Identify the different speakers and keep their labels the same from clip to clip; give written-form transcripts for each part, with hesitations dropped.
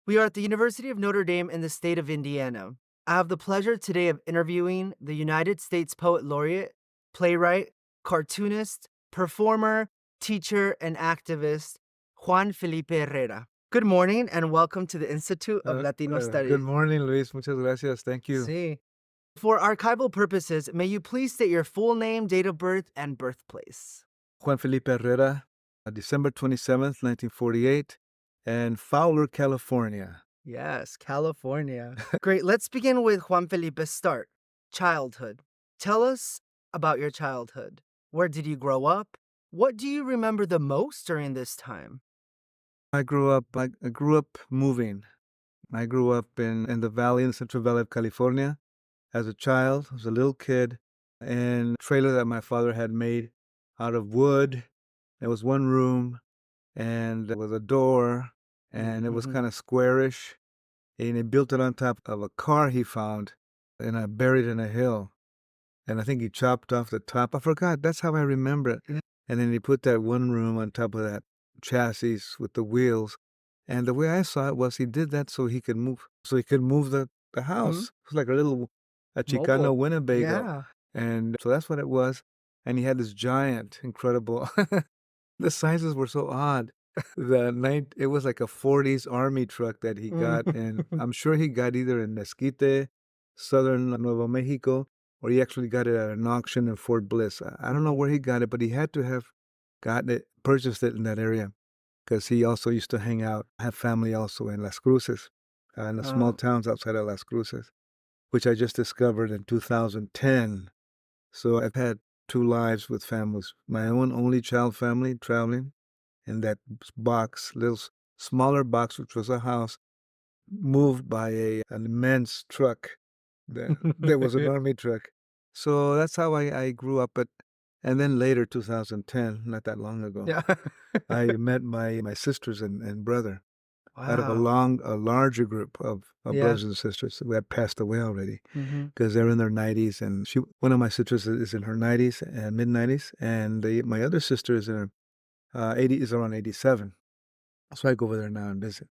Speaker 1: We are at the University of Notre Dame in the state of Indiana. I have the pleasure today of interviewing the United States Poet Laureate, playwright, cartoonist, performer, teacher, and activist, Juan Felipe Herrera. Good morning and welcome to the Institute of Latino
Speaker 2: Good
Speaker 1: Studies.
Speaker 2: morning, Luis. Muchas gracias. Thank you.
Speaker 1: Sí. For archival purposes, may you please state your full name, date of birth, and birthplace?
Speaker 2: Juan Felipe Herrera, December 27th, 1948, and Fowler, California.
Speaker 1: Yes, California. Great. Let's begin with Juan Felipe's start. Childhood. Tell us about your childhood. Where did you grow up? What do you remember the most during this time?
Speaker 2: I grew up moving. I grew up in the valley, in the Central Valley of California. As a child, I was a little kid, in a trailer that my father had made out of wood. There was one room, and there was a door, and it was
Speaker 1: Mhm.
Speaker 2: kind of squarish. And he built it on top of a car he found, and I buried in a hill. And I think he chopped off the top. I forgot. That's how I remember it.
Speaker 1: Yeah.
Speaker 2: And then he put that one room on top of that chassis with the wheels. And the way I saw it was he did that so he could move the
Speaker 1: Mhm.
Speaker 2: house. It was like a Chicano
Speaker 1: Mobile.
Speaker 2: Winnebago.
Speaker 1: Yeah.
Speaker 2: And so that's what it was. And he had this giant, incredible. The sizes were so odd. It was like a 40s army truck that he
Speaker 1: Mm.
Speaker 2: got, and I'm sure he got either in Mesquite, southern Nuevo Mexico, or he actually got it at an auction in Fort Bliss. I don't know where he got it, but he had to have purchased it in that area, because he also used to have family also in Las Cruces, in the small
Speaker 1: Uh,
Speaker 2: towns outside of Las Cruces, which I just discovered in 2010. So I've had two lives with families. My own only child family traveling in that smaller box, which was a house, moved by an immense truck. There was an army truck. So that's how I grew up. And then later, 2010, not that long ago,
Speaker 1: yeah.
Speaker 2: I met my sisters and brother out of
Speaker 1: Wow.
Speaker 2: a larger group of
Speaker 1: Yeah.
Speaker 2: brothers and sisters who had passed away already,
Speaker 1: Hmm.
Speaker 2: because they're in their 90s. And one of my sisters is in her 90s and mid 90s, and my other sister is in her 80 is around 87. So I go over there now and visit.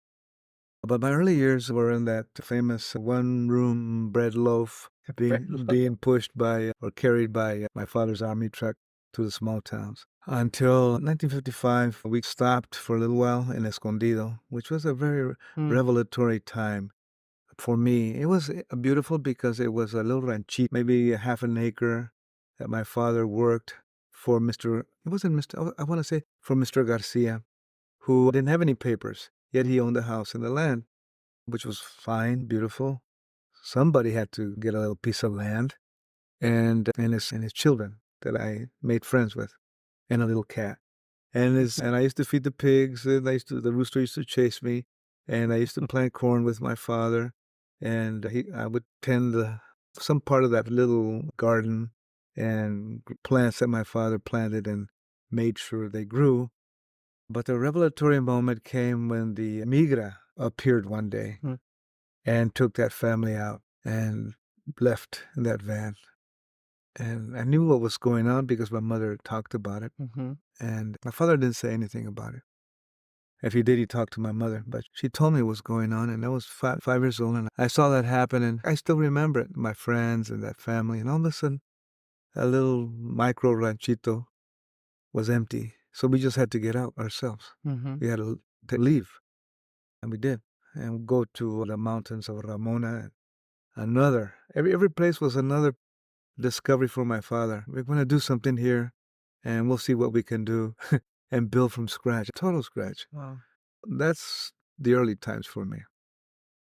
Speaker 2: But my early years were in that famous one-room bread loaf being pushed by or carried by my father's army truck to the small towns. Until 1955, we stopped for a little while in Escondido, which was a very
Speaker 1: Mm.
Speaker 2: revelatory time for me. It was beautiful because it was a little ranchito, maybe a half an acre, that my father worked for it wasn't Mr., I want to say for Mr. Garcia, who didn't have any papers, yet he owned the house and the land, which was fine, beautiful. Somebody had to get a little piece of land, and his children that I made friends with, and a little cat. And I used to feed the pigs, and the rooster used to chase me, and I used to plant corn with my father, and I would tend some part of that little garden and plants that my father planted and made sure they grew. But the revelatory moment came when the migra appeared one day
Speaker 1: Mm.
Speaker 2: and took that family out and left in that van. And I knew what was going on because my mother talked about it,
Speaker 1: Hmm.
Speaker 2: and my father didn't say anything about it. If he did, he talked to my mother, but she told me what was going on, and I was 5 years old, and I saw that happen, and I still remember it, my friends and that family, and all of a sudden, a little micro ranchito was empty. So we just had to get out ourselves.
Speaker 1: Hmm.
Speaker 2: We had to leave. And we did, and go to the mountains of Ramona. Every place was another discovery for my father. We're gonna do something here, and we'll see what we can do and build from scratch, total scratch.
Speaker 1: Wow.
Speaker 2: That's the early times for me.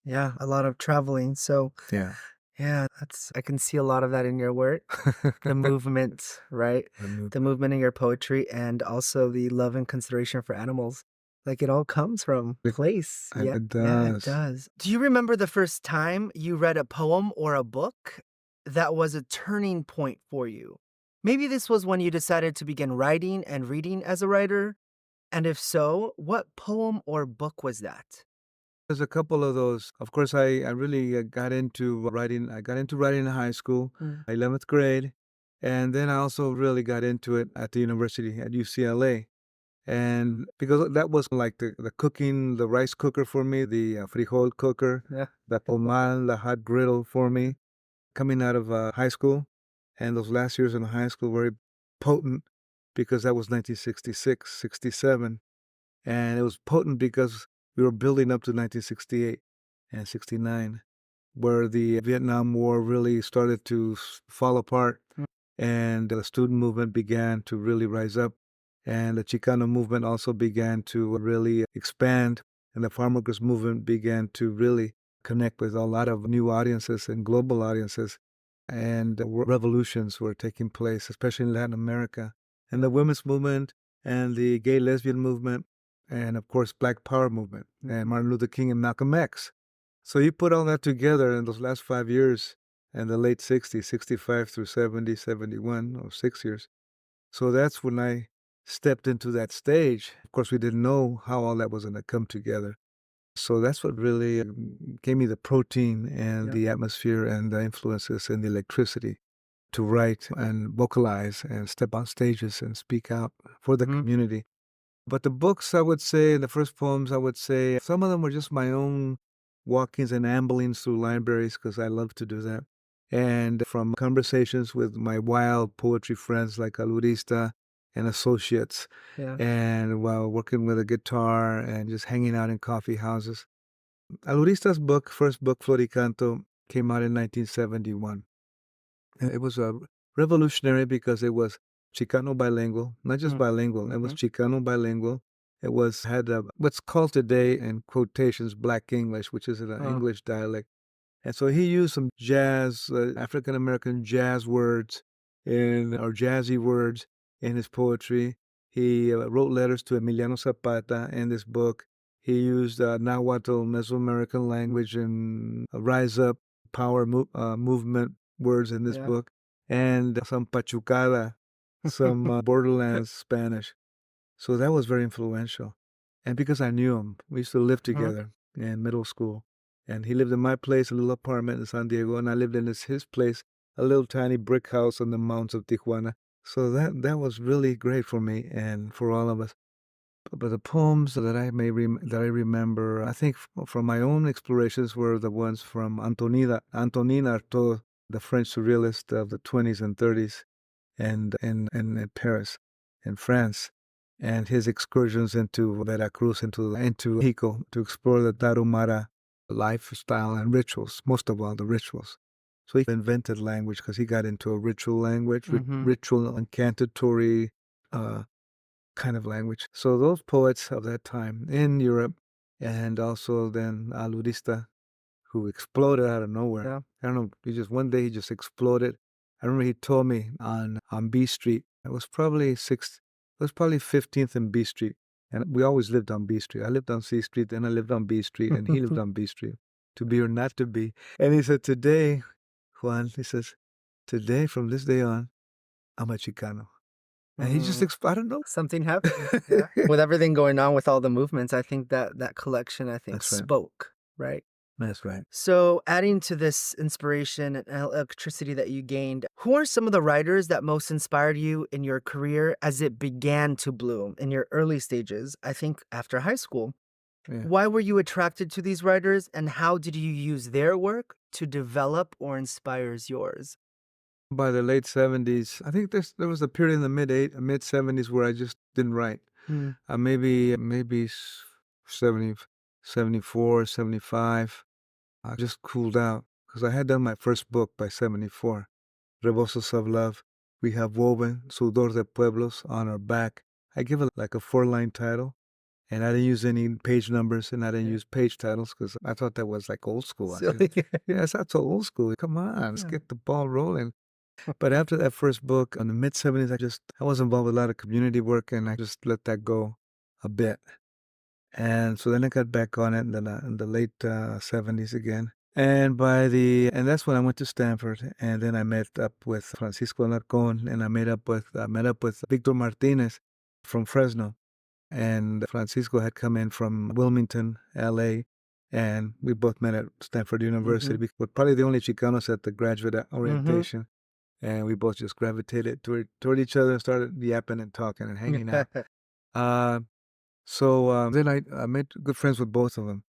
Speaker 1: Yeah, a lot of traveling. So,
Speaker 2: Yeah.
Speaker 1: yeah, I can see a lot of that in your work. The movement, right?
Speaker 2: The move
Speaker 1: The movement in your poetry and also the love and consideration for animals. Like it all comes from
Speaker 2: it
Speaker 1: place. Yeah,
Speaker 2: it
Speaker 1: yeah, it
Speaker 2: does.
Speaker 1: does. Do you remember the first time you read a poem or a book that was a turning point for you? Maybe this was when you decided to begin writing and reading as a writer. And if so, what poem or book was that?
Speaker 2: There's a couple of those. Of course, I really got into writing. I got into writing in high school,
Speaker 1: Mm.
Speaker 2: 11th grade, and then I also really got into it at the university at UCLA. And because that was like the cooking, the rice cooker for me, the frijol cooker,
Speaker 1: Yeah.
Speaker 2: the comal, the hot griddle for me coming out of high school. And those last years in high school were very potent because that was 1966, 67. And it was potent because we were building up to 1968 and 69, where the Vietnam War really started to fall apart
Speaker 1: Mm.
Speaker 2: and the student movement began to really rise up. And the Chicano movement also began to really expand, and the farm workers movement began to really connect with a lot of new audiences and global audiences. And revolutions were taking place, especially in Latin America. And the women's movement and the gay lesbian movement, and of course, Black Power movement, and Martin Luther King and Malcolm X. So you put all that together in those last 5 years, and the late 60s, 65 through 70, 71, or 6 years. So that's when I stepped into that stage. Of course, we didn't know how all that was going to come together. So that's what really gave me the protein and
Speaker 1: Yeah.
Speaker 2: the atmosphere and the influences and the electricity to write and vocalize and step on stages and speak out for the
Speaker 1: Mhm.
Speaker 2: community. But the books, I would say, the first poems, I would say, some of them were just my own walkings and amblings through libraries because I love to do that. And from conversations with my wild poetry friends like Alurista and associates,
Speaker 1: Yeah.
Speaker 2: and while working with a guitar and just hanging out in coffee houses. Alurista's book, first book, Floricanto, came out in 1971. It was revolutionary because it was Chicano bilingual, not just
Speaker 1: Mm.
Speaker 2: bilingual. It was
Speaker 1: Mhm.
Speaker 2: Chicano bilingual. It was had what's called today in quotations Black English, which is an
Speaker 1: Uh,
Speaker 2: English dialect. And so he used some jazz, African American jazz words or jazzy words in his poetry. He wrote letters to Emiliano Zapata in this book. He used Nahuatl, Mesoamerican language, and Rise Up Power movement words in this
Speaker 1: yeah.
Speaker 2: book, and some Pachucada, some Borderlands Spanish. So that was very influential. And because I knew him, we used to live
Speaker 1: Mhm.
Speaker 2: together in middle school. And he lived in my place, a little apartment in San Diego, and I lived in his place, a little tiny brick house on the mountains of Tijuana. So that was really great for me and for all of us. But the poems that that I remember, I think from my own explorations were the ones from Antonin Artaud, the French surrealist of the 20s and 30s and in Paris, in France, and his excursions into Veracruz, into Mexico, to explore the Tarahumara lifestyle and rituals, most of all the rituals. So he invented language because he got into a ritual language,
Speaker 1: Mhm.
Speaker 2: ritual incantatory uh, kind of language. So those poets of that time in Europe, and also then Aludista, who exploded out of nowhere.
Speaker 1: Yeah.
Speaker 2: I don't know, one day he just exploded. I remember he told me on B Street. It was probably 15th and B Street. And we always lived on B Street. I lived on C Street, then I lived on B Street, and he lived on B Street. To be or not to be. And he said, today, Juan, he says, today, from this day on, I'm a Chicano. And he just,
Speaker 1: Mm.
Speaker 2: I don't know.
Speaker 1: Something happened. Yeah. With everything going on with all the movements, I think that that collection, I think,
Speaker 2: That's right.
Speaker 1: spoke, right?
Speaker 2: That's right.
Speaker 1: So, adding to this inspiration and electricity that you gained, who are some of the writers that most inspired you in your career as it began to bloom in your early stages, I think after high school?
Speaker 2: Yeah.
Speaker 1: Why were you attracted to these writers, and how did you use their work to develop or inspires yours?
Speaker 2: By the late 70s, I think there was a period in the mid 70s where I just didn't write.
Speaker 1: Mm.
Speaker 2: Maybe 70, 74, 75. I just cooled out because I had done my first book by 74, Rebosos of Love. We have woven Sudor de Pueblos on our back. I give it like a 4-line title, and I didn't use any page numbers and I didn't
Speaker 1: Yeah.
Speaker 2: use page titles because I thought that was like old school. I said,
Speaker 1: Silly.
Speaker 2: yes, that's so old school. Come on, let's
Speaker 1: Yeah.
Speaker 2: get the ball rolling. But after that first book in the mid 70s, I was involved with a lot of community work and I just let that go a bit. And so then I got back on it in the late 70s again. And that's when I went to Stanford and then I met up with Francisco Alarcón and I met up with Victor Martinez from Fresno. And Francisco had come in from Wilmington, LA, and we both met at Stanford University.
Speaker 1: Mhm.
Speaker 2: We were probably the only Chicanos at the graduate
Speaker 1: Mhm.
Speaker 2: orientation. And we both just gravitated toward each other and started yapping and talking and hanging out. Uh, then I made good friends with both of them,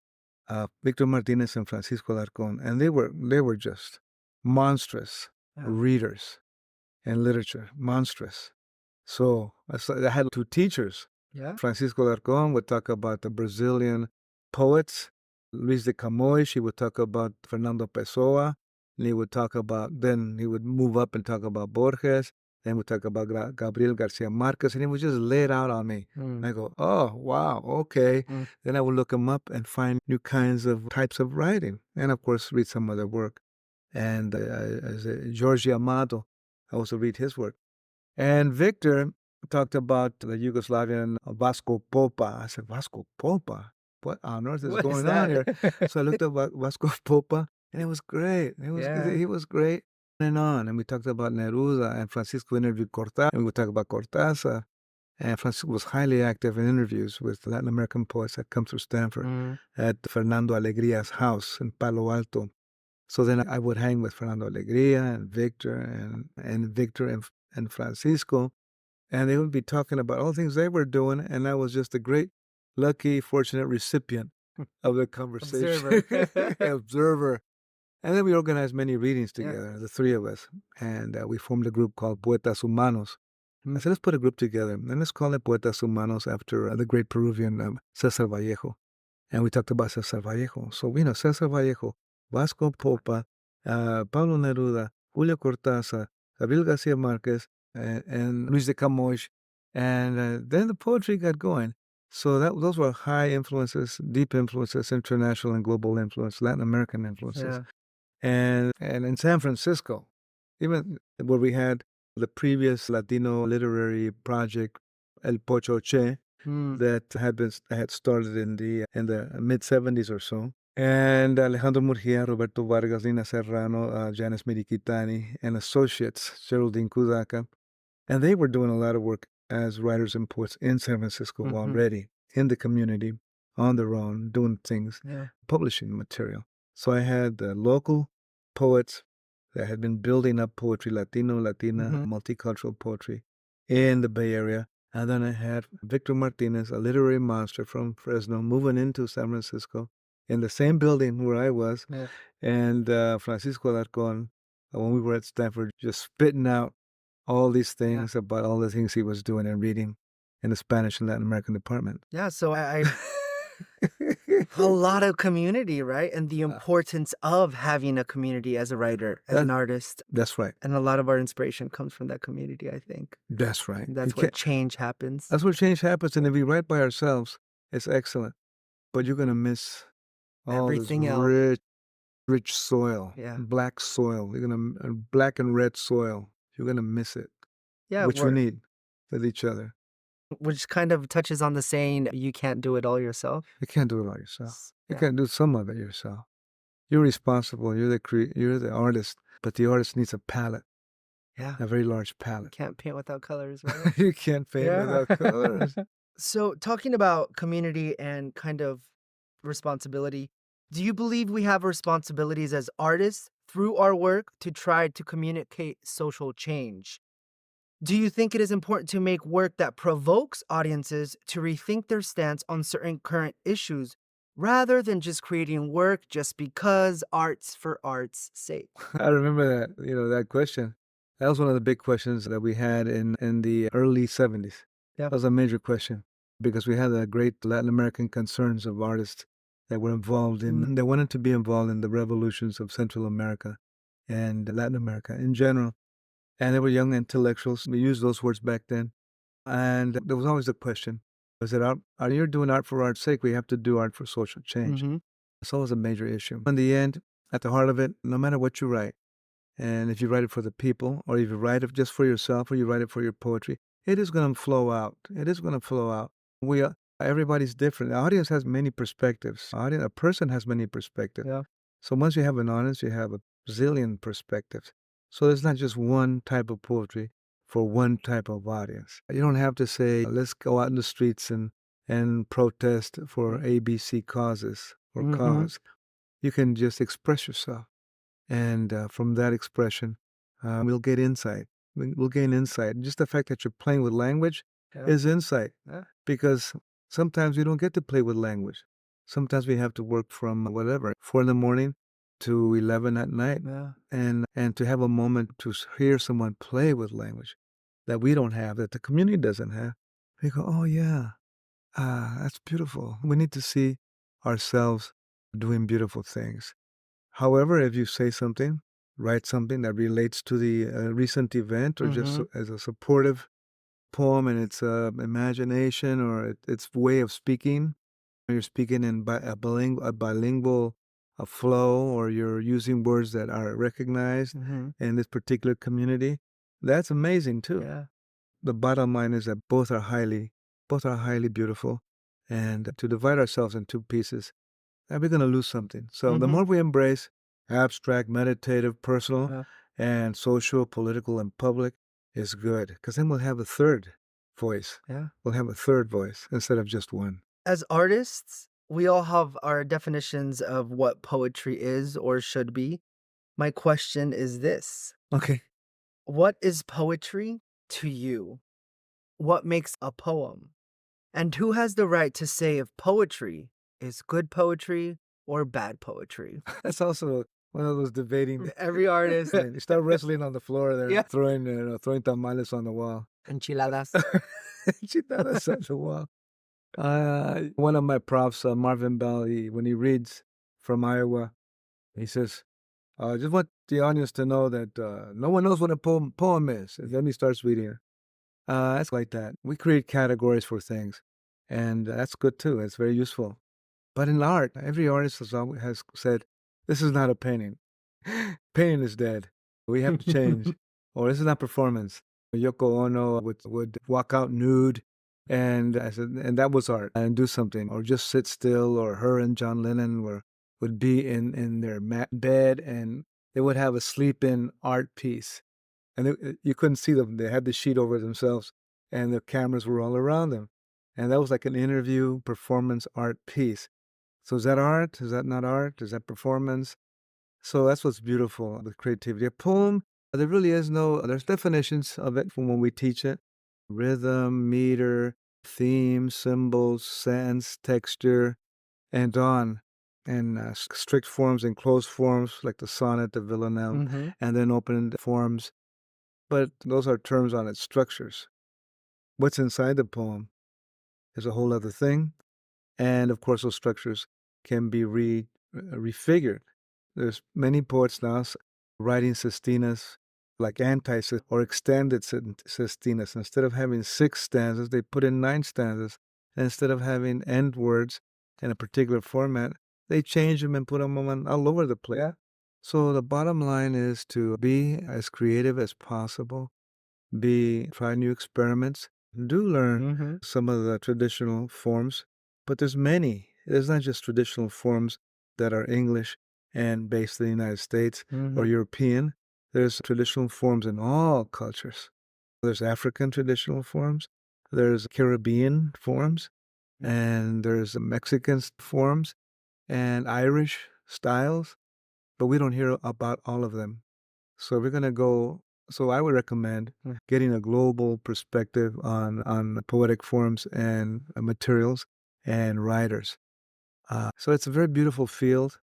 Speaker 2: Victor Martinez and Francisco Alarcón, and they were just monstrous
Speaker 1: Yeah.
Speaker 2: readers in literature, monstrous. So I had two teachers.
Speaker 1: Yeah.
Speaker 2: Francisco Alarcón would talk about the Brazilian poets. Luis de Camões, he would talk about Fernando Pessoa. And then he would move up and talk about Borges. Then we'd talk about Gabriel Garcia Marquez. And he would just lay it out on me. And
Speaker 1: Mm.
Speaker 2: I go, oh, wow, okay.
Speaker 1: Mm.
Speaker 2: Then I would look him up and find new kinds of types of writing. And of course, read some of their work. And George Amado, I also read his work. And Victor talked about the Yugoslavian Vasco Popa. I said, Vasco Popa? What on earth is
Speaker 1: What is
Speaker 2: going on here?
Speaker 1: that?
Speaker 2: So I looked up Vasco Popa, and it was great.
Speaker 1: Yeah.
Speaker 2: He was great. And on. And we talked about Neruda, and Francisco interviewed Cortázar, and we would talk about Cortázar. And Francisco was highly active in interviews with Latin American poets that come through Stanford
Speaker 1: Mm.
Speaker 2: at Fernando Alegria's house in Palo Alto. So then I would hang with Fernando Alegria and Victor and Francisco, and they would be talking about all the things they were doing, and I was just a great, lucky, fortunate recipient of the conversation.
Speaker 1: Observer.
Speaker 2: Observer. And then we organized many readings
Speaker 1: Yeah.
Speaker 2: together, the three of us, and we formed a group called Poetas Humanos. I said, let's put a group together, and let's call it Poetas Humanos after the great Peruvian Cesar Vallejo. And we talked about Cesar Vallejo. So, Cesar Vallejo, Vasco Popa, Pablo Neruda, Julio Cortázar, Gabriel Garcia Marquez, and Luis de Camões. And then the poetry got going. So those were high influences, deep influences, international and global influence, Latin American influences.
Speaker 1: Yeah.
Speaker 2: And in San Francisco, even where we had the previous Latino literary project, El Pocho Che,
Speaker 1: Mm.
Speaker 2: that had started in the mid-70s or so. And Alejandro Murgia, Roberto Vargas, Lina Serrano, Janice Miriquitani, and associates, Geraldine Kudaka. And they were doing a lot of work as writers and poets in San Francisco already, in the community, on their own, doing things,
Speaker 1: Yeah.
Speaker 2: publishing material. So I had local poets that had been building up poetry, Latino, Latina, multicultural poetry in the Bay Area. And then I had Victor Martinez, a literary monster from Fresno, moving into San Francisco in the same building where I was.
Speaker 1: Yeah.
Speaker 2: And Francisco Alarcón, when we were at Stanford, just spitting out all these things about all the things he was doing and reading in the Spanish and Latin American department.
Speaker 1: Yeah. So I a lot of community, right? And the importance of having a community as a writer, as an artist.
Speaker 2: That's right.
Speaker 1: And a lot of our inspiration comes from that community, I think.
Speaker 2: That's right.
Speaker 1: That's where change happens.
Speaker 2: That's where change happens. And if we write by ourselves, it's excellent. But you're going to miss all
Speaker 1: Everything
Speaker 2: this
Speaker 1: else.
Speaker 2: rich soil,
Speaker 1: Yeah.
Speaker 2: black soil. You're going to black and red soil. You're going to miss it,
Speaker 1: Yeah.
Speaker 2: which we need with each other.
Speaker 1: Which kind of touches on the saying, you can't do it all yourself.
Speaker 2: You can't do it all yourself. You
Speaker 1: Yeah.
Speaker 2: can't do some of it yourself. You're responsible. You're the artist, but the artist needs a palette,
Speaker 1: Yeah.
Speaker 2: a very large
Speaker 1: You
Speaker 2: palette.
Speaker 1: can't paint without colors, right?
Speaker 2: You can't paint without colors.
Speaker 1: So, talking about community and kind of responsibility, do you believe we have responsibilities as artists through our work to try to communicate social change? Do you think it is important to make work that provokes audiences to rethink their stance on certain current issues rather than just creating work just because art's for art's sake?
Speaker 2: I remember that question. That was one of the big questions that we had in the early 70s.
Speaker 1: Yeah.
Speaker 2: That was a major question because we had the great Latin American concerns of artists that were involved in, that wanted to be involved in the revolutions of Central America and Latin America in general. And they were young intellectuals. We used those words back then. And there was always the question, is it art? Are you doing art for art's sake? We have to do art for social change. It's always a major issue. In the end, at the heart of it, no matter what you write, and if you write it for the people, or if you write it just for yourself, or you write it for your poetry, it is going to flow out. It is going to flow out. Everybody's different. The audience has many perspectives. A person has many perspectives.
Speaker 1: Yeah.
Speaker 2: So once you have an audience, you have a zillion perspectives. So there's not just one type of poetry for one type of audience. You don't have to say, let's go out in the streets and protest for ABC causes or cause. You can just express yourself. And from that expression, we'll get insight. We'll gain insight. Just the fact that you're playing with language is insight. because sometimes we don't get to play with language. Sometimes we have to work from whatever, 4 in the morning to 11 at night,
Speaker 1: Yeah.
Speaker 2: and to have a moment to hear someone play with language that we don't have, that the community doesn't have. We go, "Oh, yeah. That's beautiful." We need to see ourselves doing beautiful things. However, if you say something, write something that relates to the recent event, or just
Speaker 1: Mhm.
Speaker 2: as a supportive poem, and its imagination, or its way of speaking, you're speaking in a bilingual flow, or you're using words that are recognized
Speaker 1: Mhm.
Speaker 2: in this particular community, that's amazing too.
Speaker 1: Yeah.
Speaker 2: The bottom line is that both are highly beautiful, and to divide ourselves in two pieces, we're going to lose something. So the more
Speaker 1: Mhm.
Speaker 2: we embrace abstract, meditative, personal,
Speaker 1: Yeah.
Speaker 2: and social, political, and public, is good, because then we'll have a third voice.
Speaker 1: Yeah.
Speaker 2: We'll have a third voice instead of just one.
Speaker 1: As artists, we all have our definitions of what poetry is or should be. My question is this:
Speaker 2: Okay.
Speaker 1: what is poetry to you? What makes a poem? And who has the right to say if poetry is good poetry or bad poetry?
Speaker 2: That's also one of those debating.
Speaker 1: Every artist.
Speaker 2: You start wrestling on the floor there,
Speaker 1: Yeah.
Speaker 2: throwing tamales on the wall.
Speaker 1: Enchiladas.
Speaker 2: Chitadas on the wall. One of my profs, Marvin Bell, when he reads from Iowa, he says, just want the audience to know that no one knows what a poem is. And then he starts reading it. It's like that. We create categories for things, and that's good too. It's very useful. But in art, every artist has said, this is not a painting. Painting is dead. We have to change. Or this is not performance. Yoko Ono would walk out nude, and I said, and that was art, and do something, or just sit still. Or her and John Lennon would be in their bed, and they would have a sleep-in art piece, and you couldn't see them. They had the sheet over themselves, and the cameras were all around them, and that was like an interview performance art piece. So is that art? Is that not art? Is that performance? So that's what's beautiful with creativity. A poem, there really is no, there's definitions of it from when we teach it: rhythm, meter, theme, symbols, sense, texture, and on. And strict forms and closed forms like the sonnet, the villanelle,
Speaker 1: Mhm.
Speaker 2: and then open forms. But those are terms on its structures. What's inside the poem is a whole other thing. And of course, those structures can be refigured. There's many poets now writing sestinas, like or extended sestinas. Instead of having 6 stanzas, they put in 9 stanzas. And instead of having end words in a particular format, they change them and put them on all over the place. Yeah. So the bottom line is to be as creative as possible, try new experiments, do learn
Speaker 1: Mhm.
Speaker 2: some of the traditional forms, but there's many. There's not just traditional forms that are English and based in the United States or
Speaker 1: Mhm.
Speaker 2: European. There's traditional forms in all cultures. There's African traditional forms, there's Caribbean forms, and there's Mexican forms and Irish styles, but we don't hear about all of them. So we're gonna go. So I would recommend getting a global perspective on the poetic forms and materials and writers. So it's a very beautiful field.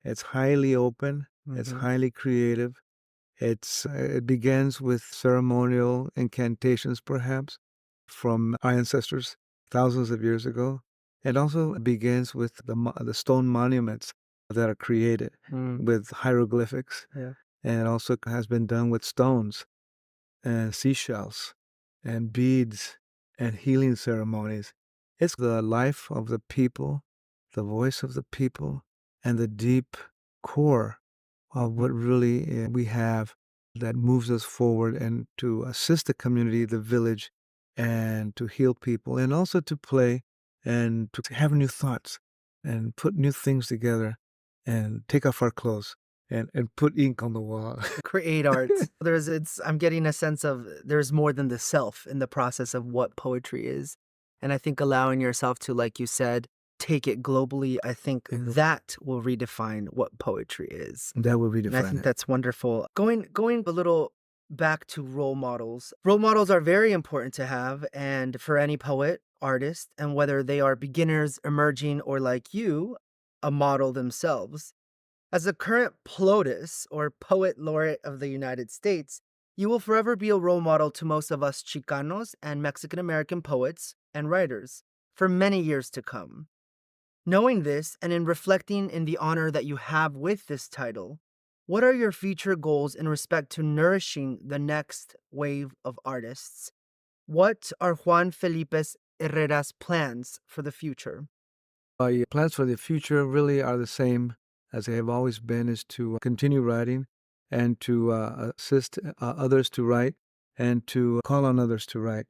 Speaker 2: It's highly open. It's
Speaker 1: Mhm.
Speaker 2: highly creative. It begins with ceremonial incantations, perhaps, from our ancestors thousands of years ago. It also begins with the stone monuments that are created
Speaker 1: Mm.
Speaker 2: with hieroglyphics,
Speaker 1: Yeah.
Speaker 2: and it also has been done with stones and seashells and beads and healing ceremonies. It's the life of the people, the voice of the people, and the deep core of what really we have that moves us forward and to assist the community, the village, and to heal people, and also to play and to have new thoughts and put new things together and take off our clothes and put ink on the wall.
Speaker 1: Create art. I'm getting a sense of there's more than the self in the process of what poetry is. And I think allowing yourself to, like you said, take it globally, I think that will redefine what poetry is.
Speaker 2: That would
Speaker 1: And I
Speaker 2: redefine
Speaker 1: think
Speaker 2: it.
Speaker 1: that's wonderful. Going a little back to role models. Role models are very important to have, and for any poet, artists and whether they are beginners, emerging, or like you, a model themselves. As a current PLOTUS, or Poet Laureate of the United States, you will forever be a role model to most of us Chicanos and Mexican American poets and writers for many years to come. Knowing this and in reflecting in the honor that you have with this title, what are your future goals in respect to nourishing the next wave of artists? What are Juan Felipe's Herrera's plans for the future?
Speaker 2: My plans for the future really are the same as they have always been, is to continue writing and to assist others to write and to call on others to write,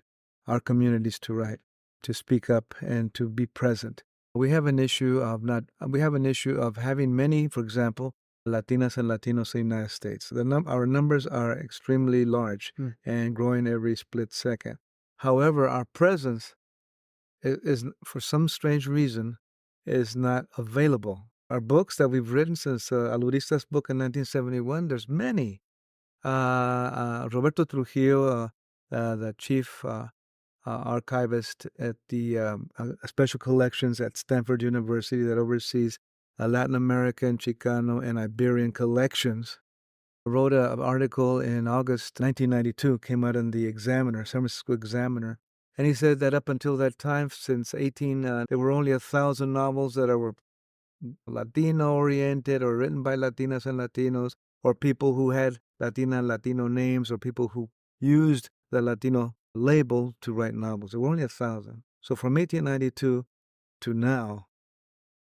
Speaker 2: our communities to write, to speak up and to be present. We have an issue of having many, for example, Latinas and Latinos in the United States. Our numbers are extremely large and growing every split second. However, our presence is for some strange reason, is not available. Our books that we've written since Alurista's book in 1971, there's many. Roberto Trujillo, the chief archivist at the special collections at Stanford University that oversees Latin American, Chicano, and Iberian collections, wrote an article in August 1992, came out in the Examiner, San Francisco Examiner, and he said that up until that time, since there were only 1,000 novels that were Latino-oriented or written by Latinas and Latinos, or people who had Latina and Latino names, or people who used the Latino label to write novels. There were only 1,000. So from 1892 to now,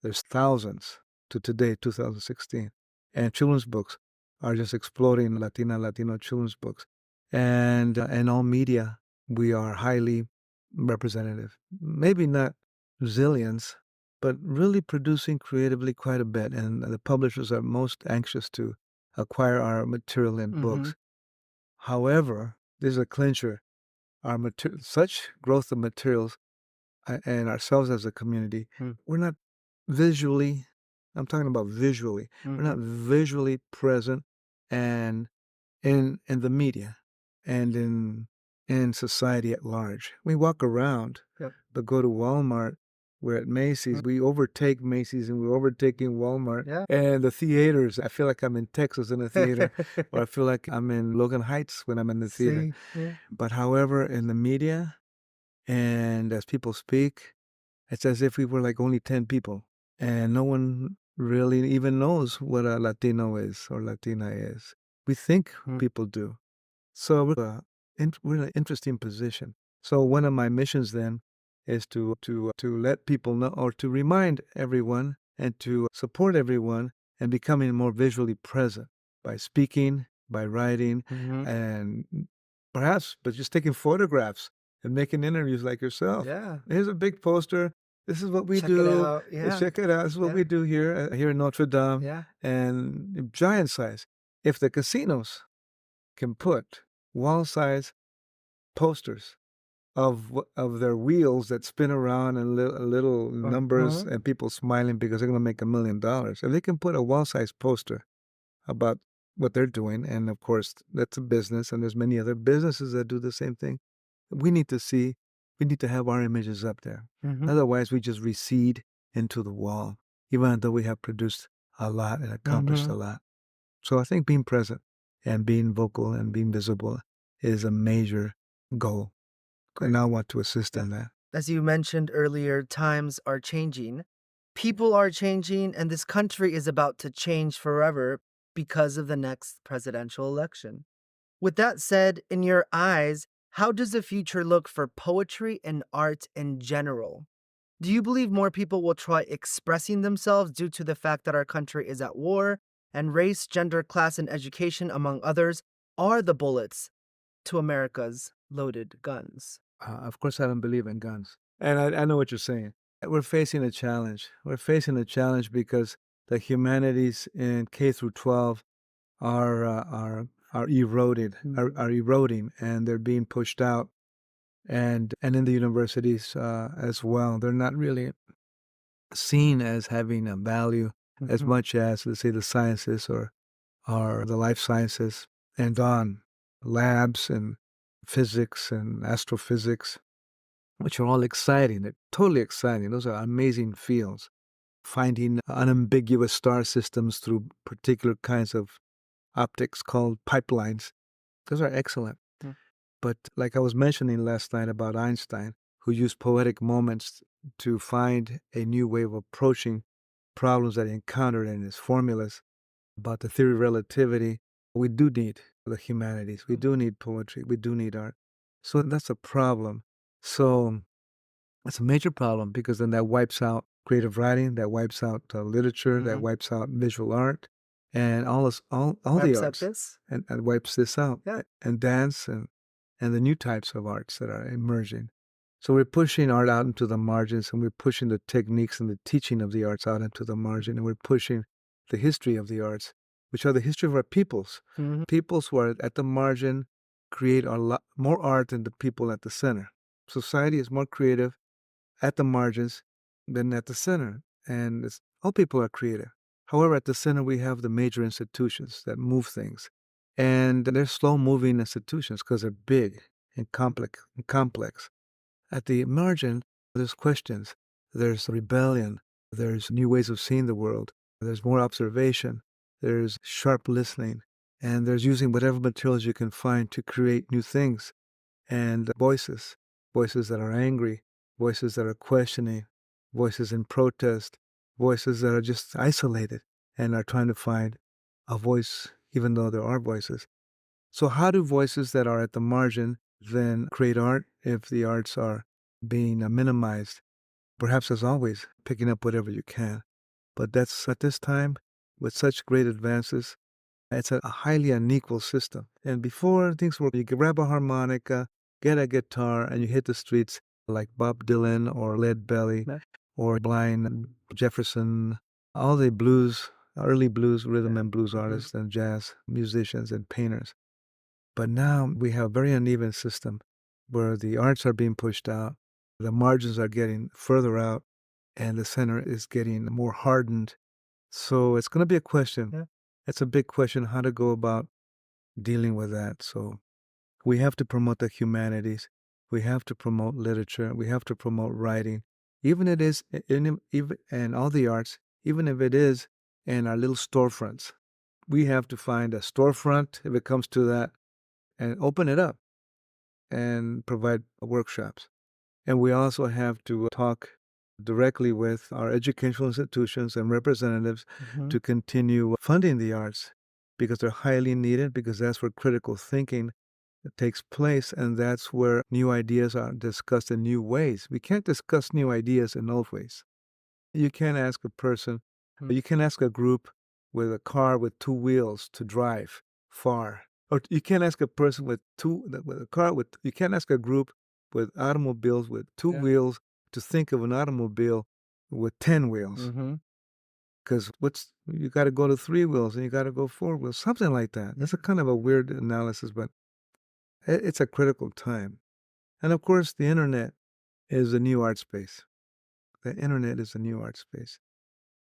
Speaker 2: there's thousands to today, 2016. And children's books are just exploding, Latino children's books. And in all media, we are highly representative. Maybe not zillions, but really producing creatively quite a bit. And the publishers are most anxious to acquire our material in books. However, there's a clincher. Such growth of materials and ourselves as a community, we're not visually, I'm talking about visually, we're not visually present and in the media and in society at large. We walk around, but go to Walmart, we're at Macy's, we overtake Macy's and we're overtaking Walmart. And the theaters, I feel like I'm in Texas in a theater, or I feel like I'm in Logan Heights when I'm in the theater. But however, in the media and as people speak, it's as if we were like only 10 people and no one really even knows what a Latino is or Latina is. We think people do. So we're in an interesting position. So one of my missions then is to let people know, or to remind everyone and to support everyone in becoming more visually present by speaking, by writing, and perhaps, but just taking photographs and making interviews like yourself. Here's a big poster. This is what we do. Check it out. This is what we do here in Notre Dame. And giant size. If the casinos can put wall-size posters of their wheels that spin around and little numbers and people smiling because they're going to make $1 million, if they can put a wall-size poster about what they're doing, and of course that's a business, and there's many other businesses that do the same thing, we need to have our images up there. Otherwise, we just recede into the wall, even though we have produced a lot and accomplished a lot. So I think being present and being vocal and being visible is a major goal. And I want to assist in that.
Speaker 1: As you mentioned earlier, times are changing. People are changing, and this country is about to change forever because of the next presidential election. With that said, in your eyes, how does the future look for poetry and art in general? Do you believe more people will try expressing themselves due to the fact that our country is at war, and race, gender, class, and education, among others, are the bullets to America's loaded guns?
Speaker 2: Of course, I don't believe in guns. And I know what you're saying. We're facing a challenge. We're facing a challenge because the humanities in K through 12 are eroded, are eroding, and they're being pushed out. And in the universities as well, they're not really seen as having a value as much as, let's say, the sciences or the life sciences and on labs and physics and astrophysics. which are all exciting. They're totally exciting. Those are amazing fields. Finding unambiguous star systems through particular kinds of optics called pipelines. Those are excellent.
Speaker 1: Mm.
Speaker 2: But like I was mentioning last night about Einstein, who used poetic moments to find a new way of approaching problems that he encountered in his formulas about the theory of relativity, we do need the humanities. We do need poetry. We do need art. So that's a problem. So it's a major problem because then that wipes out creative writing, that wipes out literature, that
Speaker 1: Mhm.
Speaker 2: wipes out visual art, and all the
Speaker 1: Wipes out
Speaker 2: arts,
Speaker 1: this?
Speaker 2: and wipes this out,
Speaker 1: Yeah.
Speaker 2: and dance and the new types of arts that are emerging. So we're pushing art out into the margins, and we're pushing the techniques and the teaching of the arts out into the margin, and we're pushing the history of the arts, which are the history of our peoples.
Speaker 1: Mhm.
Speaker 2: Peoples who are at the margin create a lot more art than the people at the center. Society is more creative at the margins than at the center, and all people are creative. However, at the center, we have the major institutions that move things, and they're slow-moving institutions because they're big and complex. At the margin, there's questions, there's rebellion, there's new ways of seeing the world, there's more observation, there's sharp listening, and there's using whatever materials you can find to create new things and voices that are angry, voices that are questioning, voices in protest, voices that are just isolated and are trying to find a voice, even though there are voices. So, how do voices that are at the margin then create art if the arts are being minimized? Perhaps, as always, picking up whatever you can. But that's at this time, with such great advances, it's a highly unequal system. And before things were, you could grab a harmonica, get a guitar, and you hit the streets like Bob Dylan or Lead Belly
Speaker 1: Yeah.
Speaker 2: or Blind Jefferson, all the blues, early blues, rhythm
Speaker 1: Yeah.
Speaker 2: and blues
Speaker 1: Mhm.
Speaker 2: artists and jazz musicians and painters. But now we have a very uneven system where the arts are being pushed out, the margins are getting further out, and the center is getting more hardened. So it's going to be a question.
Speaker 1: Yeah.
Speaker 2: It's a big question how to go about dealing with that. So we have to promote the humanities. We have to promote literature. We have to promote writing, even it is even and all the arts, even if it is in our little storefronts. We have to find a storefront if it comes to that and open it up and provide workshops. And we also have to talk directly with our educational institutions and representatives
Speaker 1: Mhm.
Speaker 2: to continue funding the arts because they're highly needed, because that's where critical thinking takes place, and that's where new ideas are discussed in new ways. We can't discuss new ideas in old ways. You can't ask a person,
Speaker 1: Mm.
Speaker 2: you can ask a group with a car with two wheels to drive far. Or you can't ask a person with a car with, you can't ask a group with automobiles with two
Speaker 1: Yeah.
Speaker 2: wheels to think of an automobile with 10 wheels.
Speaker 1: Mhm.
Speaker 2: Because you got to go to three wheels and you got to go four wheels, something like that. That's a kind of a weird analysis, but it's a critical time. And of course, the internet is a new art space. The internet is a new art space.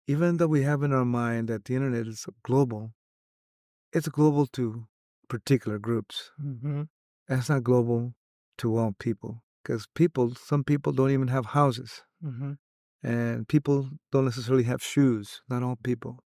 Speaker 2: Even though we have in our mind that the internet is global, it's global to particular groups.
Speaker 1: Mhm.
Speaker 2: And it's not global to all people because some people don't even have houses,
Speaker 1: Mhm.
Speaker 2: and people don't necessarily have shoes, not all people.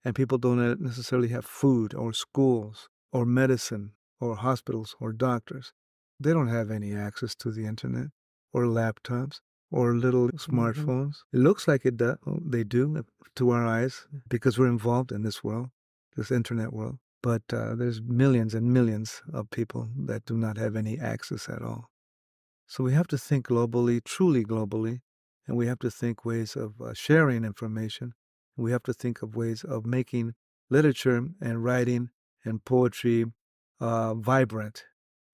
Speaker 2: And people don't necessarily have food or schools or medicine or hospitals or doctors. They don't have any access to the internet or laptops or little
Speaker 1: Mhm.
Speaker 2: smartphones. It looks like they do to our eyes because we're involved in this world, this internet world. But there's millions and millions of people that do not have any access at all. So we have to think globally, truly globally, and we have to think ways of sharing information. We have to think of ways of making literature and writing and poetry vibrant,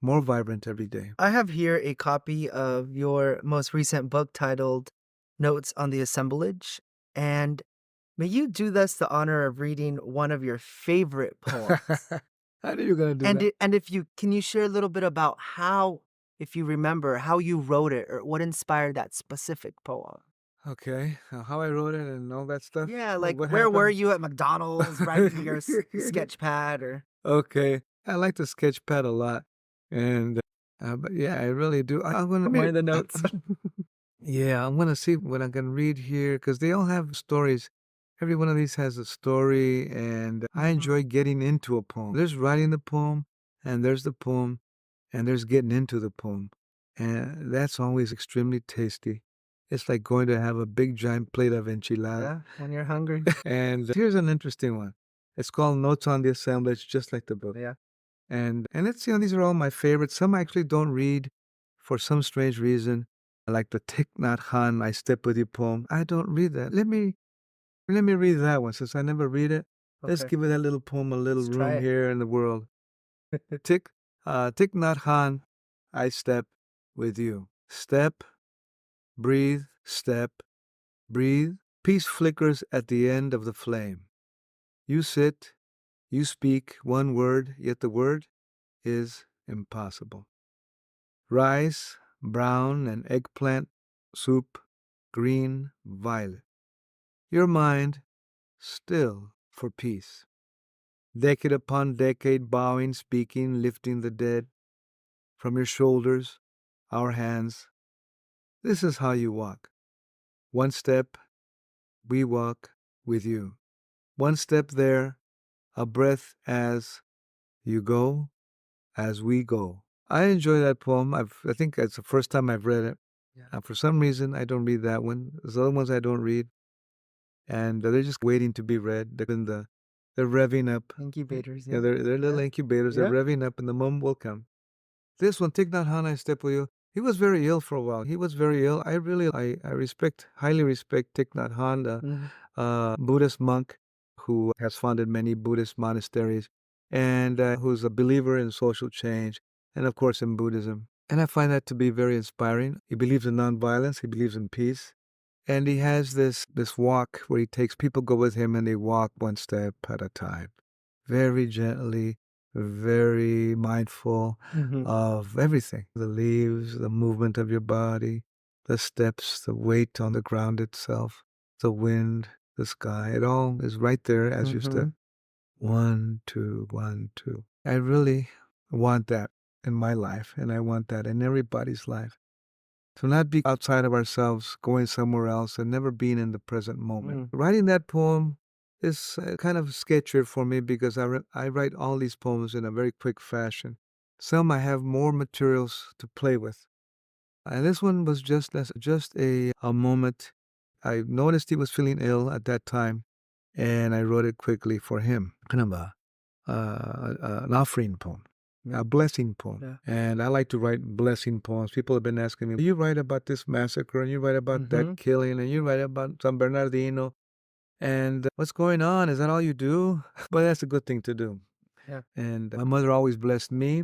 Speaker 2: more vibrant every day.
Speaker 1: I have here a copy of your most recent book titled Notes on the Assemblage, and may you do us the honor of reading one of your favorite poems.
Speaker 2: I knew you were going to do that.
Speaker 1: And if you can you share a little bit about how, if you remember, how you wrote it or what inspired that specific poem?
Speaker 2: Okay, how I wrote it and all that stuff.
Speaker 1: Yeah, like
Speaker 2: What
Speaker 1: where were
Speaker 2: happened?
Speaker 1: you at McDonald's writing your sketch pad or
Speaker 2: Okay, I like to sketch pad a lot, and But yeah, I really do. I want to
Speaker 1: Mind the notes.
Speaker 2: yeah, I'm gonna see what I can read here because they all have stories. Every one of these has a story, and I
Speaker 1: Mhm.
Speaker 2: enjoy getting into a poem. There's writing the poem, and there's the poem, and there's getting into the poem. And that's always extremely tasty. It's like going to have a big giant plate of enchilada.
Speaker 1: Yeah, when you're hungry.
Speaker 2: And here's an interesting one. It's called Notes on the Assemblage, just like the book.
Speaker 1: Yeah.
Speaker 2: And it's, these are all my favorites. Some I actually don't read for some strange reason. Like the Thich Nhat Hanh, I Step With You poem. I don't read that. Let me read that one since I never read it. Let's
Speaker 1: Okay.
Speaker 2: give that little poem a little
Speaker 1: Let's try
Speaker 2: room
Speaker 1: it.
Speaker 2: here in the world. Thich, Thich Nhat Hanh, I step with you. Step, breathe, step, breathe. Peace flickers at the end of the flame. You sit, you speak one word, yet the word is impossible. Rice, brown, and eggplant, soup, green, violet. Your mind, still for peace. Decade upon decade, bowing, speaking, lifting the dead. From your shoulders, our hands. This is how you walk. One step, we walk with you. One step there, a breath as you go, as we go. I enjoy that poem. I think it's the first time I've read it.
Speaker 1: Yeah.
Speaker 2: For some reason, I don't read that one. There's other ones I don't read, and they're just waiting to be read. They're revving up.
Speaker 1: Incubators,
Speaker 2: Yeah,
Speaker 1: yeah.
Speaker 2: they're little
Speaker 1: Yeah.
Speaker 2: incubators. They're
Speaker 1: Yeah.
Speaker 2: revving up, and the moment will come. This one, Thich Nhat Hanh, I Step With You. He was very ill for a while. He was very ill. I respect, highly respect Thich Nhat Hanh, the
Speaker 1: Mhm.
Speaker 2: Buddhist monk who has founded many Buddhist monasteries and who's a believer in social change and, of course, in Buddhism. And I find that to be very inspiring. He believes in nonviolence. He believes in peace. And he has this walk where he takes people go with him and they walk one step at a time, very gently, very mindful
Speaker 1: Mhm.
Speaker 2: of everything, the leaves, the movement of your body, the steps, the weight on the ground itself, the wind, the sky. It all is right there as you step.
Speaker 1: Mhm.
Speaker 2: One, two, one, two. I really want that in my life, and I want that in everybody's life. To not be outside of ourselves, going somewhere else, and never being in the present moment.
Speaker 1: Mm.
Speaker 2: Writing that poem is kind of sketchier for me because I write all these poems in a very quick fashion. Some I have more materials to play with. And this one was just a moment. I noticed he was feeling ill at that time, and I wrote it quickly for him. Kind of an offering poem,
Speaker 1: Yeah.
Speaker 2: a blessing poem.
Speaker 1: Yeah.
Speaker 2: And I like to write blessing poems. People have been asking me, "Do you write about this massacre? And you write about that
Speaker 1: Mhm.
Speaker 2: killing? And you write about San Bernardino? And what's going on? Is that all you do?" But that's a good thing to do.
Speaker 1: Yeah.
Speaker 2: And my mother always blessed me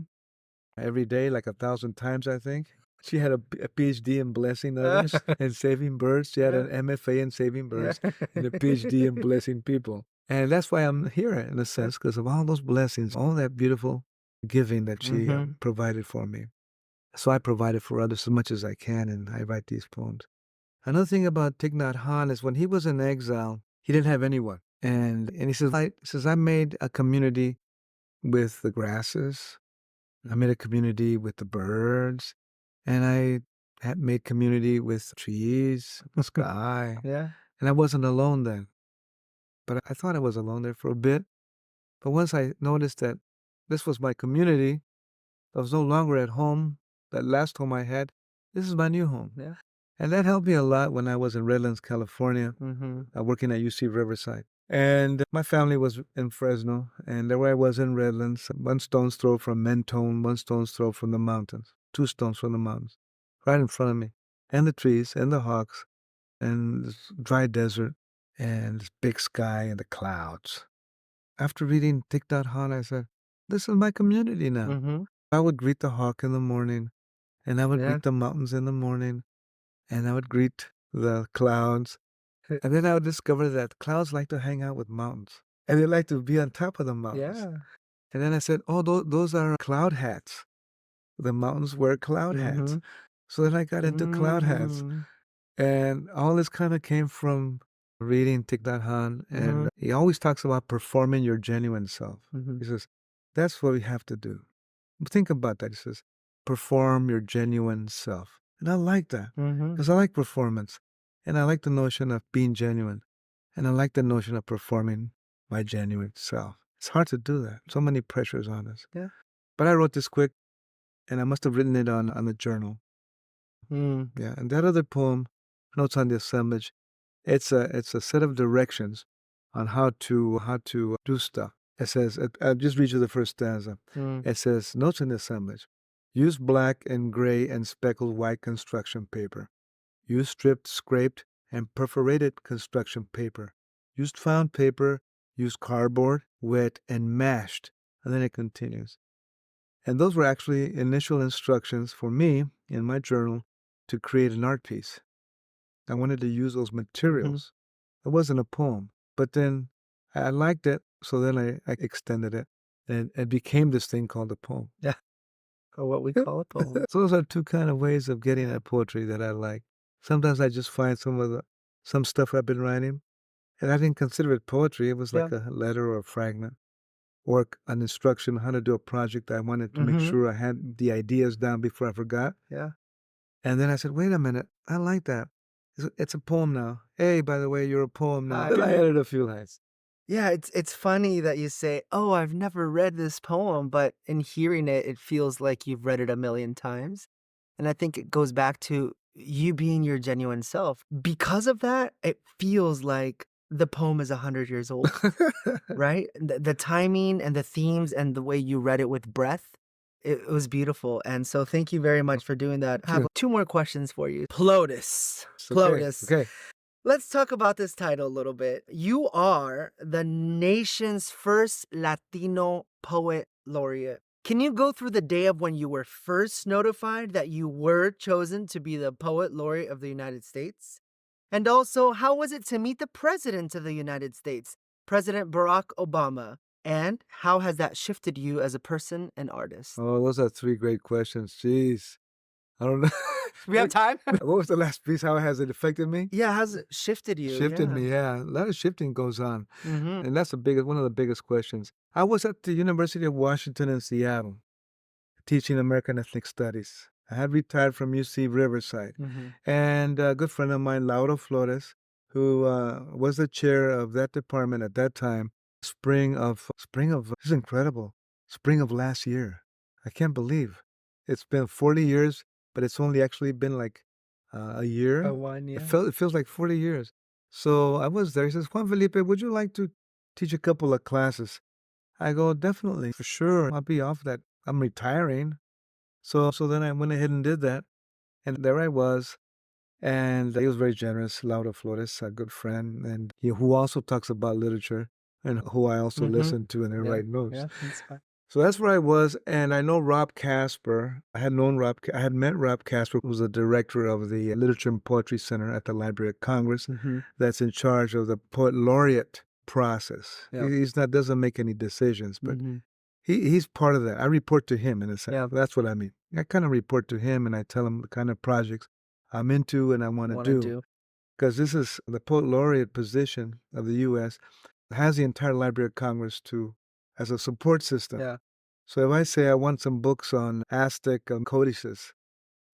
Speaker 2: every day, like 1,000 times, I think. She had a PhD in blessing others and saving birds. She had
Speaker 1: Yeah.
Speaker 2: an MFA in saving
Speaker 1: Yeah.
Speaker 2: birds and a PhD in blessing people. And that's why I'm here, in a sense, because of all those blessings, all that beautiful giving that she
Speaker 1: Mhm.
Speaker 2: provided for me. So I provide it for others as much as I can, and I write these poems. Another thing about Thich Nhat Hanh is when he was in exile, he didn't have anyone. And he says, I made a community with the grasses. I made a community with the birds. And I had made community with trees, the sky.
Speaker 1: Yeah.
Speaker 2: And I wasn't alone then. But I thought I was alone there for a bit. But once I noticed that this was my community, I was no longer at home, that last home I had, this is my new home.
Speaker 1: Yeah.
Speaker 2: And that helped me a lot when I was in Redlands, California,
Speaker 1: Mhm.
Speaker 2: working at UC Riverside. And my family was in Fresno, and there I was in Redlands, one stone's throw from Mentone, one stone's throw from the mountains, 2 stones from the mountains, right in front of me. And the trees, and the hawks, and this dry desert, and this big sky, and the clouds. After reading Thich Nhat Hanh, I said, this is my community now.
Speaker 1: Mhm.
Speaker 2: I would greet the hawk in the morning, and I would
Speaker 1: Yeah.
Speaker 2: greet the mountains in the morning, and I would greet the clouds. And then I would discover that clouds like to hang out with mountains, and they like to be on top of the mountains.
Speaker 1: Yeah.
Speaker 2: And then I said, oh, those are cloud hats. The mountains wear cloud hats.
Speaker 1: Mhm.
Speaker 2: So then I got into cloud hats.
Speaker 1: Mm.
Speaker 2: And all this kind of came from reading Thich Nhat Hanh. And
Speaker 1: Mhm.
Speaker 2: he always talks about performing your genuine self.
Speaker 1: Mhm.
Speaker 2: He says, that's what we have to do. Think about that. He says, perform your genuine self. And I like that
Speaker 1: Mm-hmm.
Speaker 2: because I like performance and I like the notion of being genuine and I like the notion of performing my genuine self. It's hard to do that. So many pressures on us.
Speaker 1: Yeah.
Speaker 2: But I wrote this quick and I must have written it on a journal.
Speaker 1: Mm.
Speaker 2: Yeah. And that other poem, Notes on the Assemblage, it's a set of directions on how to do stuff. It says, I'll just read you the first stanza.
Speaker 1: Mm.
Speaker 2: It says, Notes on the Assemblage. Use black and gray and speckled white construction paper. Use stripped, scraped, and perforated construction paper. Use found paper. Use cardboard, wet, and mashed. And then it continues. And those were actually initial instructions for me in my journal to create an art piece. I wanted to use those
Speaker 1: Mm-hmm.
Speaker 2: materials. It wasn't a poem, but then I liked it, so then I extended it, and it became this thing called a poem.
Speaker 1: Yeah. Or what we call a poem.
Speaker 2: So those are two kind of ways of getting at poetry that I like. Sometimes I just find some stuff I've been writing, and I didn't consider it poetry. It was
Speaker 1: Yeah.
Speaker 2: like a letter or a fragment, or an instruction on how to do a project. I wanted to make
Speaker 1: Mm-hmm.
Speaker 2: sure I had the ideas down before I forgot.
Speaker 1: Yeah.
Speaker 2: And then I said, wait a minute, I like that. It's a poem now. Hey, by the way, you're a poem now. Then I added a few lines.
Speaker 1: Yeah, it's funny that you say, "Oh, I've never read this poem," but in hearing it, it feels like you've read it a million times. And I think it goes back to you being your genuine self. Because of that, it feels like the poem is 100 years old, right? The timing and the themes and the way you read it with breath, it was beautiful. And so thank you very much for doing that. I have
Speaker 2: you.
Speaker 1: two more questions for you. Plotus.
Speaker 2: Okay,
Speaker 1: Plotus.
Speaker 2: okay.
Speaker 1: Let's talk about this title a little bit. You are the nation's first Latino poet laureate. Can you go through the day of when you were first notified that you were chosen to be the poet laureate of the United States? And also, how was it to meet the President of the United States, President Barack Obama? And how has that shifted you as a person and artist?
Speaker 2: Oh, those are three great questions. Jeez. I don't know.
Speaker 1: We have time?
Speaker 2: What was the last piece? How has it affected me?
Speaker 1: Yeah, how's it shifted you?
Speaker 2: Shifted me, yeah. A lot of shifting goes on.
Speaker 1: Mm-hmm.
Speaker 2: And that's one of the biggest questions. I was at the University of Washington in Seattle teaching American Ethnic Studies. I had retired from UC Riverside.
Speaker 1: Mm-hmm.
Speaker 2: And a good friend of mine, Laura Flores, who was the chair of that department at that time, this is incredible, spring of last year. I can't believe it's been 40 years, but it's only actually been like a year.
Speaker 1: Oh, one,
Speaker 2: It
Speaker 1: yeah.
Speaker 2: feels like 40 years. So I was there. He says, Juan Felipe, would you like to teach a couple of classes? I go, definitely, for sure. I'll be off that. I'm retiring. So then I went ahead and did that. And there I was. And he was very generous, Laura Flores, a good friend, and who also talks about literature and who I also
Speaker 1: Mm-hmm.
Speaker 2: listen to and I write notes.
Speaker 1: Yeah, that's fine.
Speaker 2: So that's where I was, and I know Rob Casper. I had met Rob Casper, who was the director of the Literature and Poetry Center at the Library of Congress,
Speaker 1: Mm-hmm.
Speaker 2: that's in charge of the poet laureate process.
Speaker 1: Yeah.
Speaker 2: He's not doesn't make any decisions, but
Speaker 1: Mm-hmm.
Speaker 2: he's part of that. I report to him in a sense.
Speaker 1: Yeah.
Speaker 2: That's what I mean. I kind of report to him, and I tell him the kind of projects I'm into and I want to do. Because this is the poet laureate position of the U.S. has the entire Library of Congress as a support system.
Speaker 1: Yeah.
Speaker 2: So if I say I want some books on Aztec codices,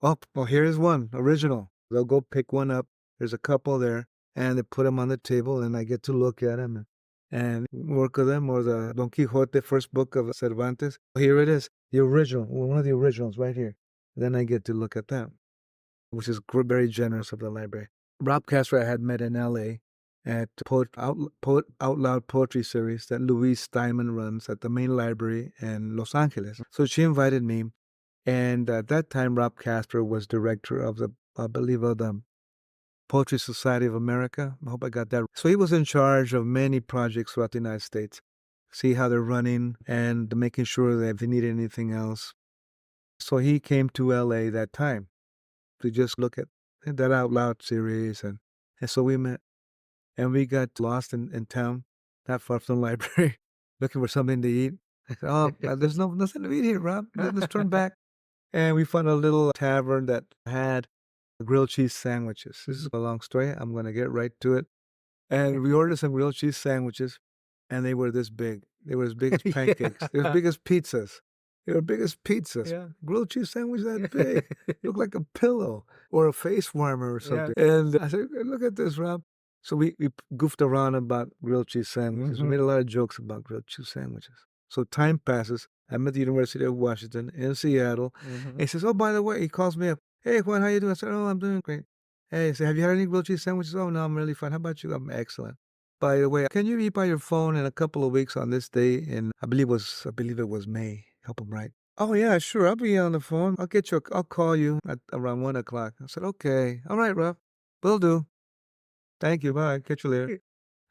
Speaker 2: oh, well, here's one, original. They'll go pick one up. There's a couple there, and they put them on the table, and I get to look at them and work with them. Or the Don Quixote, first book of Cervantes. Here it is, the original, one of the originals right here. Then I get to look at that, which is very generous of the library. Rob Casper I had met in L.A. at Poet Out Loud Poetry Series that Louise Steinman runs at the main library in Los Angeles. So she invited me, and at that time Rob Casper was director of I believe of the Poetry Society of America. I hope I got that. So he was in charge of many projects throughout the United States, see how they're running and making sure that if they needed anything else. So he came to L.A. that time to just look at that Out Loud series. And so we met and we got lost in town, not far from the library, looking for something to eat. I said, oh, there's nothing to eat here, Rob. Let's turn back. And we found a little tavern that had grilled cheese sandwiches. This is a long story. I'm going to get right to it. And we ordered some grilled cheese sandwiches, and they were this big. They were as big as pancakes. They were as big as pizzas. They were big as pizzas.
Speaker 1: Yeah.
Speaker 2: Grilled cheese sandwich that big. Looked like a pillow or a face warmer or
Speaker 1: Yeah.
Speaker 2: something. And I said, "Look at this, Rob." So we goofed around about grilled cheese sandwiches. We
Speaker 1: Mhm.
Speaker 2: made a lot of jokes about grilled cheese sandwiches. So time passes. I'm at the University of Washington in Seattle. And
Speaker 1: Mhm.
Speaker 2: he says, "Oh, by the way," he calls me up. "Hey, Juan, how you doing?" I said, "Oh, I'm doing great." Hey, he said, "Have you had any grilled cheese sandwiches?" "Oh, no, I'm really fine. How about you?" "I'm excellent." By the way, can you be by your phone in a couple of weeks on this day in I believe it was May. Help him right. "Oh, yeah, sure. I'll be on the phone. I'll call you at around 1 o'clock." I said, "Okay. All right, Ruff. Will do. Thank you. Bye. Catch you later."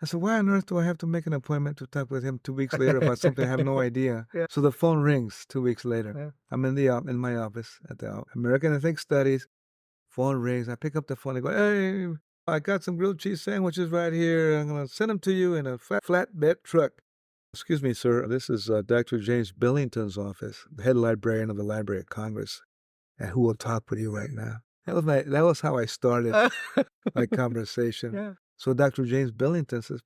Speaker 2: I said, "Why on earth do I have to make an appointment to talk with him 2 weeks later about something I have no idea?"
Speaker 1: Yeah.
Speaker 2: So the phone rings 2 weeks later.
Speaker 1: Yeah.
Speaker 2: I'm in my office at the American Ethnic Studies. Phone rings. I pick up the phone. I go, "Hey, I got some grilled cheese sandwiches right here. I'm gonna send them to you in a flatbed truck." "Excuse me, sir. This is Dr. James Billington's office, the head librarian of the Library of Congress, and who will talk with you right now." That was how I started my conversation.
Speaker 1: Yeah.
Speaker 2: So Dr. James Billington says,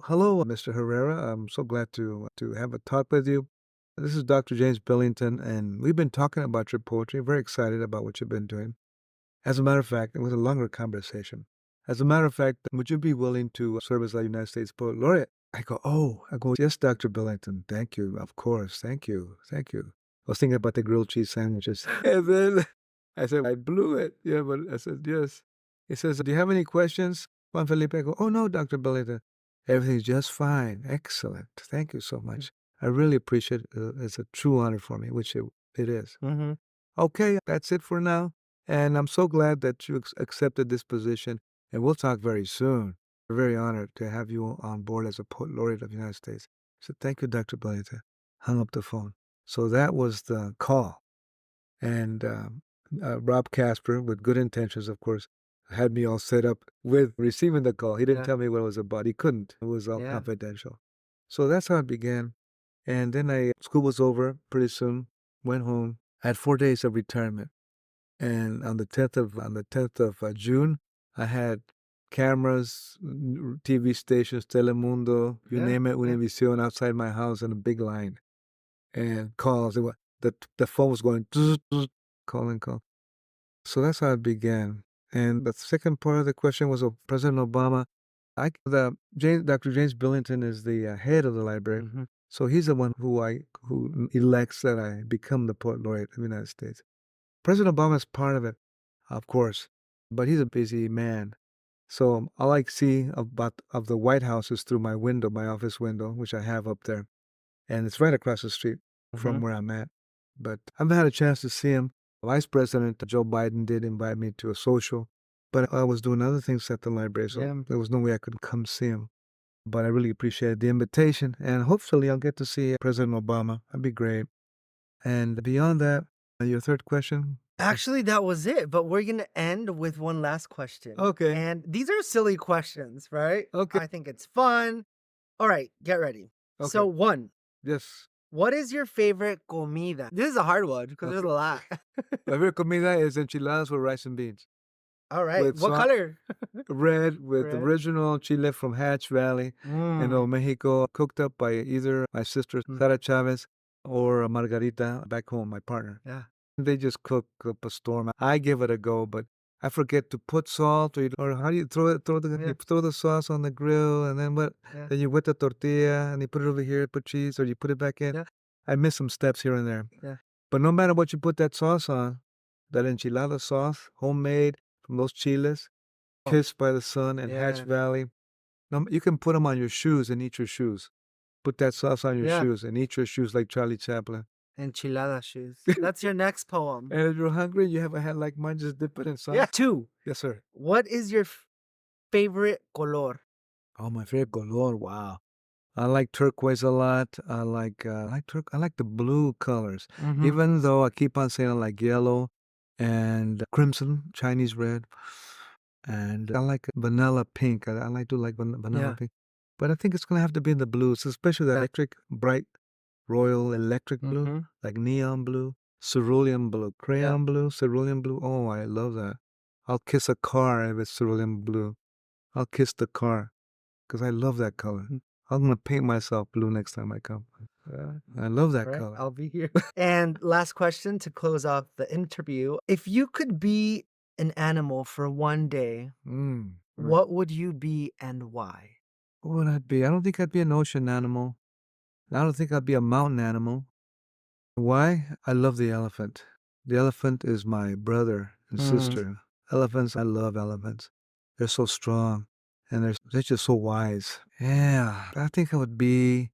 Speaker 2: "Hello, Mr. Herrera. I'm so glad to have a talk with you. This is Dr. James Billington, and we've been talking about your poetry. Very excited about what you've been doing. As a matter of fact, it was a longer conversation. As a matter of fact, would you be willing to serve as a United States Poet Laureate?" I go, "Yes, Dr. Billington. Thank you. Of course. Thank you. Thank you." I was thinking about the grilled cheese sandwiches. And then I said, "I blew it." Yeah, but I said, "Yes." He says, "Do you have any questions, Juan Felipe?" I go, "Oh, no, Dr. Billington. Everything's just fine. Excellent. Thank you so much. I really appreciate it. It's a true honor for me," which it is.
Speaker 1: Mhm.
Speaker 2: "Okay, that's it for now. And I'm so glad that you accepted this position, and we'll talk very soon. We're very honored to have you on board as a Poet Laureate of the United States." I said, "Thank you, Dr. Billington." Hung up the phone. So that was the call. And Rob Casper, with good intentions, of course, had me all set up with receiving the call. He didn't
Speaker 1: Yeah.
Speaker 2: tell me what it was about. He couldn't. It was all
Speaker 1: Yeah.
Speaker 2: confidential. So that's how it began. And then school was over pretty soon, went home. I had 4 days of retirement. And on the 10th of June, I had cameras, TV stations, Telemundo, you
Speaker 1: Yeah.
Speaker 2: name it,
Speaker 1: Yeah.
Speaker 2: Univision outside my house in a big line, and calls. The phone was going zzz, zzz, calling, call. So that's how it began. And the second part of the question was of President Obama. Dr. James Billington is the head of the library,
Speaker 1: Mhm.
Speaker 2: so he's the one who elects that I become the poet laureate of the United States. President Obama is part of it, of course, but he's a busy man. So all I see of the White House is through my window, my office window, which I have up there, and it's right across the street from
Speaker 1: Mhm.
Speaker 2: where I'm at. But I haven't had a chance to see him. Vice President Joe Biden did invite me to a social, but I was doing other things at the library, so
Speaker 1: Yeah.
Speaker 2: there was no way I could come see him. But I really appreciated the invitation, and hopefully I'll get to see President Obama. That'd be great. And beyond that, your third question?
Speaker 1: Actually, that was it, but we're gonna end with one last question.
Speaker 2: Okay.
Speaker 1: And these are silly questions, right?
Speaker 2: Okay.
Speaker 1: I think it's fun. All right, get ready.
Speaker 2: Okay.
Speaker 1: So, one,
Speaker 2: Yes.
Speaker 1: what is your favorite comida? This is a hard one because there's
Speaker 2: Okay.
Speaker 1: a lot.
Speaker 2: My favorite comida is enchiladas with rice and beans.
Speaker 1: All right,
Speaker 2: With
Speaker 1: what color?
Speaker 2: red with
Speaker 1: Red.
Speaker 2: original chile from Hatch Valley in
Speaker 1: Mm.
Speaker 2: Nuevo Mexico, cooked up by either my sister
Speaker 1: Mm.
Speaker 2: Sara Chavez or Margarita back home, my partner.
Speaker 1: Yeah.
Speaker 2: They just cook up a storm. I give it a go, but I forget to put salt or how do you
Speaker 1: Yeah.
Speaker 2: you throw the sauce on the grill and then what?
Speaker 1: Yeah.
Speaker 2: Then you wet the tortilla and you put it over here, put cheese or you put it back in.
Speaker 1: Yeah.
Speaker 2: I miss some steps here and there.
Speaker 1: Yeah.
Speaker 2: But no matter what you put that sauce on, that enchilada sauce, homemade from those chiles,
Speaker 1: Oh,
Speaker 2: kissed by the sun in Hatch
Speaker 1: yeah.
Speaker 2: Valley. No, you can put them on your shoes and eat your shoes. Put that sauce on your
Speaker 1: Yeah.
Speaker 2: shoes and eat your shoes like Charlie Chaplin.
Speaker 1: Enchilada shoes. That's your next poem.
Speaker 2: And if you're hungry, you have a hand like mine, just dip it in sauce.
Speaker 1: Yeah. Two,
Speaker 2: Yes, sir.
Speaker 1: what is your favorite color?
Speaker 2: Oh, my favorite color. Wow. I like turquoise a lot. I like the blue colors.
Speaker 1: Mm-hmm.
Speaker 2: Even though I keep on saying I like yellow and crimson, Chinese red, and I like vanilla pink. I like to like vanilla
Speaker 1: Yeah.
Speaker 2: pink, but I think it's gonna have to be in the blues, especially the
Speaker 1: Yeah.
Speaker 2: electric, bright, royal electric blue,
Speaker 1: Mm-hmm.
Speaker 2: like neon blue, cerulean blue,
Speaker 1: Yeah.
Speaker 2: crayon blue, cerulean blue. Oh, I love that. I'll kiss a car if it's cerulean blue. I'll kiss the car because I love that color.
Speaker 1: Mm.
Speaker 2: I'm gonna paint myself blue next time I come. I love that
Speaker 1: Right?
Speaker 2: color.
Speaker 1: I'll be here. And last question to close off the interview. If you could be an animal for one day,
Speaker 2: Mm.
Speaker 1: what would you be and why?
Speaker 2: What would I be? I don't think I'd be an ocean animal. I don't think I'd be a mountain animal. Why? I love the elephant. The elephant is my brother and
Speaker 1: Mm,
Speaker 2: sister. Elephants, I love elephants. They're so strong and they're just so wise. Yeah, I think I would be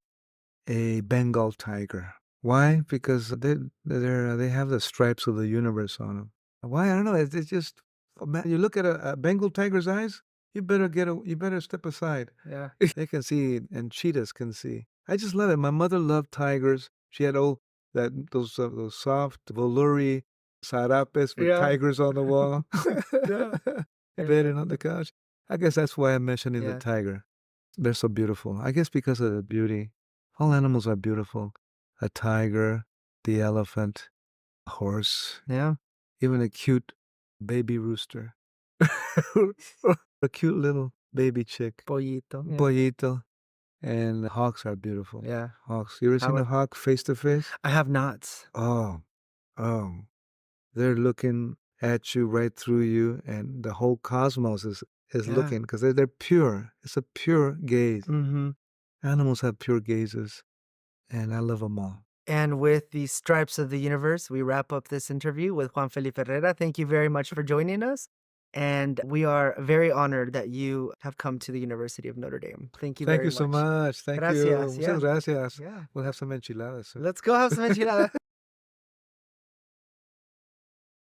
Speaker 2: a Bengal tiger. Why? Because they have the stripes of the universe on them. Why? I don't know. It's just oh, man. You look at a Bengal tiger's eyes. You better step aside.
Speaker 1: yeah.
Speaker 2: They can see and cheetahs can see. I just love it. My mother loved tigers. She had those soft velour sarapes with
Speaker 1: Yeah.
Speaker 2: tigers on the wall.
Speaker 1: Yeah.
Speaker 2: Bedding on the couch. I guess that's why I'm mentioning the
Speaker 1: Yeah.
Speaker 2: tiger. They're so beautiful. I guess because of the beauty. All animals are beautiful. A tiger, the elephant, a horse,
Speaker 1: Yeah.
Speaker 2: even a cute baby rooster. A cute little baby chick.
Speaker 1: Pollito. Yeah.
Speaker 2: Pollito. And hawks are beautiful.
Speaker 1: Yeah.
Speaker 2: Hawks. You ever
Speaker 1: I
Speaker 2: seen a
Speaker 1: would
Speaker 2: hawk face to face?
Speaker 1: I have not.
Speaker 2: Oh, oh. They're looking at you right through you, and the whole cosmos is
Speaker 1: Yeah.
Speaker 2: looking because they're pure. It's a pure gaze.
Speaker 1: Mm-hmm.
Speaker 2: Animals have pure gazes, and I love them all.
Speaker 1: And with the stripes of the universe, we wrap up this interview with Juan Felipe Herrera. Thank you very much for joining us. And we are very honored that you have come to the University of Notre Dame. Thank you
Speaker 2: Thank
Speaker 1: very
Speaker 2: you so
Speaker 1: much.
Speaker 2: much. Thank you.
Speaker 1: Gracias.
Speaker 2: Muchas
Speaker 1: Yeah.
Speaker 2: gracias.
Speaker 1: Yeah.
Speaker 2: We'll have some enchiladas soon.
Speaker 1: Let's go have some enchiladas.